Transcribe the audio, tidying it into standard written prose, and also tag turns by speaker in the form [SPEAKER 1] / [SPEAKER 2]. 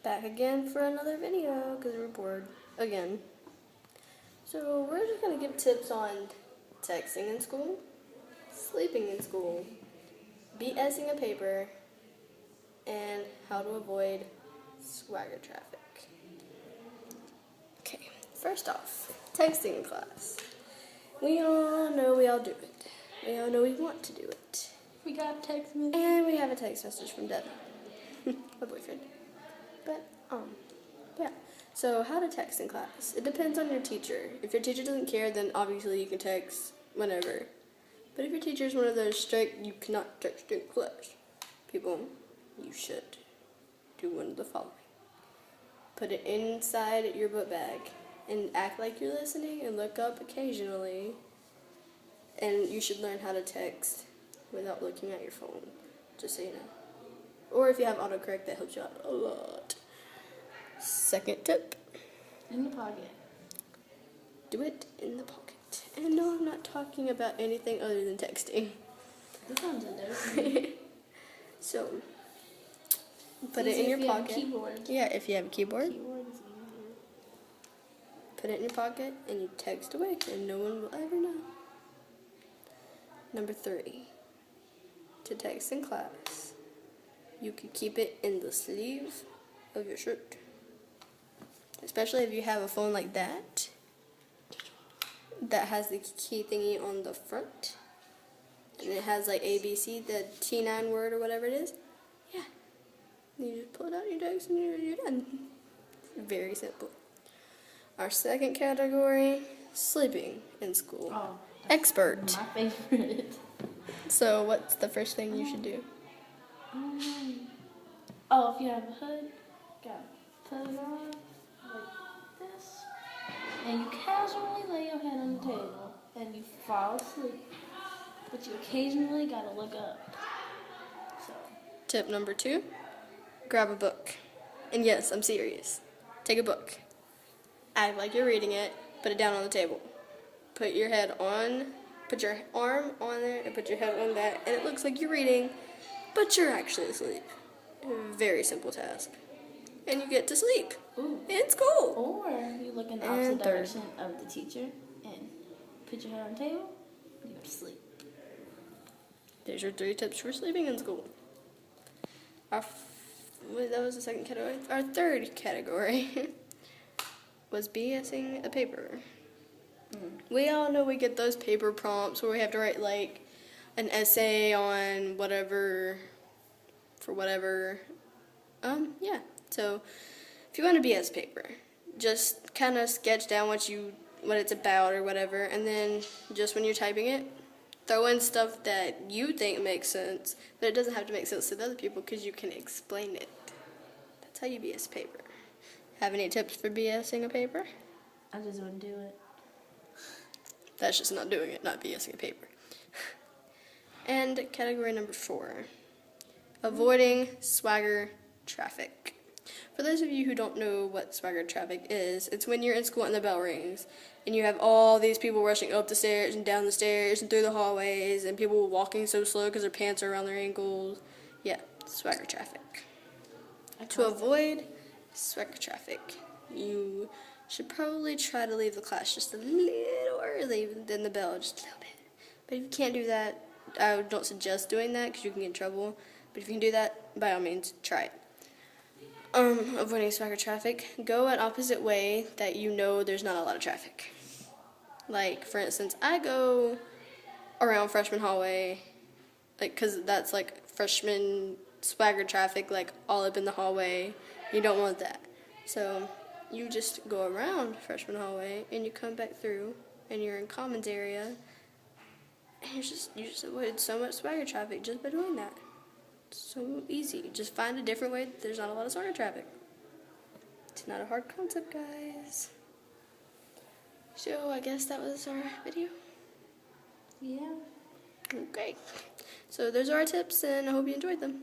[SPEAKER 1] Back again for another video because we're bored again. So we're just going to give tips on texting in school, sleeping in school, bsing a paper, and how to avoid swagger traffic. Okay, first off, texting in class. We all know we all do it. We all know we want to do it.
[SPEAKER 2] We got a text message.
[SPEAKER 1] And we have a text message from Devin, my boyfriend. But, yeah. So, how to text in class. It depends on your teacher. If your teacher doesn't care, then obviously you can text whenever. But if your teacher is one of those strict, you cannot text in class people, you should do one of the following. Put it inside your book bag and act like you're listening and look up occasionally. And you should learn how to text without looking at your phone, just so you know. Or if you have autocorrect, that helps you out a lot. Second tip.
[SPEAKER 2] In the pocket.
[SPEAKER 1] Do it in the pocket. And no, I'm not talking about anything other than texting.
[SPEAKER 2] That sounds embarrassing.
[SPEAKER 1] So, put it in your pocket.
[SPEAKER 2] Have a keyboard.
[SPEAKER 1] Yeah, if you have a keyboard.
[SPEAKER 2] Keyboard is easier.
[SPEAKER 1] Put it in your pocket and you text away and no one will ever know. Number 3. To text in class, you can keep it in the sleeve of your shirt. Especially if you have a phone like that has the key thingy on the front. And it has like ABC, the T9 word or whatever it is. Yeah. You just pull it out and you text and you're done. Very simple. Our second category, sleeping in school.
[SPEAKER 2] Oh,
[SPEAKER 1] expert.
[SPEAKER 2] My favorite.
[SPEAKER 1] So what's the first thing you should do?
[SPEAKER 2] If you have a hood, gotta put it on like this, and you casually lay your head on the table, and you fall asleep. But you occasionally gotta look up. So.
[SPEAKER 1] Tip number 2, grab a book. And yes, I'm serious. Take a book. Act like you're reading it, put it down on the table. Put your arm on there and put your head on that, and it looks like you're reading, but you're actually asleep. Very simple task. And you get to sleep.
[SPEAKER 2] Ooh.
[SPEAKER 1] In school.
[SPEAKER 2] Or you look in the opposite direction of the teacher and put your head on the table and you go to sleep.
[SPEAKER 1] There's your 3 tips for sleeping in school. That was the second category. Our third category was BSing a paper. We all know we get those paper prompts where we have to write like an essay on whatever, for whatever. Yeah. So if you want to BS paper, just kind of sketch down what it's about or whatever, and then just when you're typing it, throw in stuff that you think makes sense, but it doesn't have to make sense to the other people because you can explain it. That's how you BS paper. Have any tips for BSing a paper?
[SPEAKER 2] I just wouldn't do it.
[SPEAKER 1] That's just not doing it, not BSing a paper. And category number 4, avoiding swagger traffic. For those of you who don't know what swagger traffic is, it's when you're in school and the bell rings, and you have all these people rushing up the stairs and down the stairs and through the hallways, and people walking so slow because their pants are around their ankles. Yeah, swagger traffic. To avoid swagger traffic, you should probably try to leave the class just a little early than the bell, just a little bit. But if you can't do that, I don't suggest doing that because you can get in trouble. But if you can do that, by all means, try it. Avoiding swagger traffic, go an opposite way that you know there's not a lot of traffic. Like, for instance, I go around freshman hallway, like, because that's like freshman swagger traffic, like all up in the hallway. You don't want that. So you just go around freshman hallway and you come back through and you're in commons area, and you just avoid so much swagger traffic just by doing that. So easy. Just find a different way. There's not a lot of swagger traffic. It's not a hard concept, guys. So I guess that was our video.
[SPEAKER 2] Yeah.
[SPEAKER 1] Okay. So those are our tips, and I hope you enjoyed them.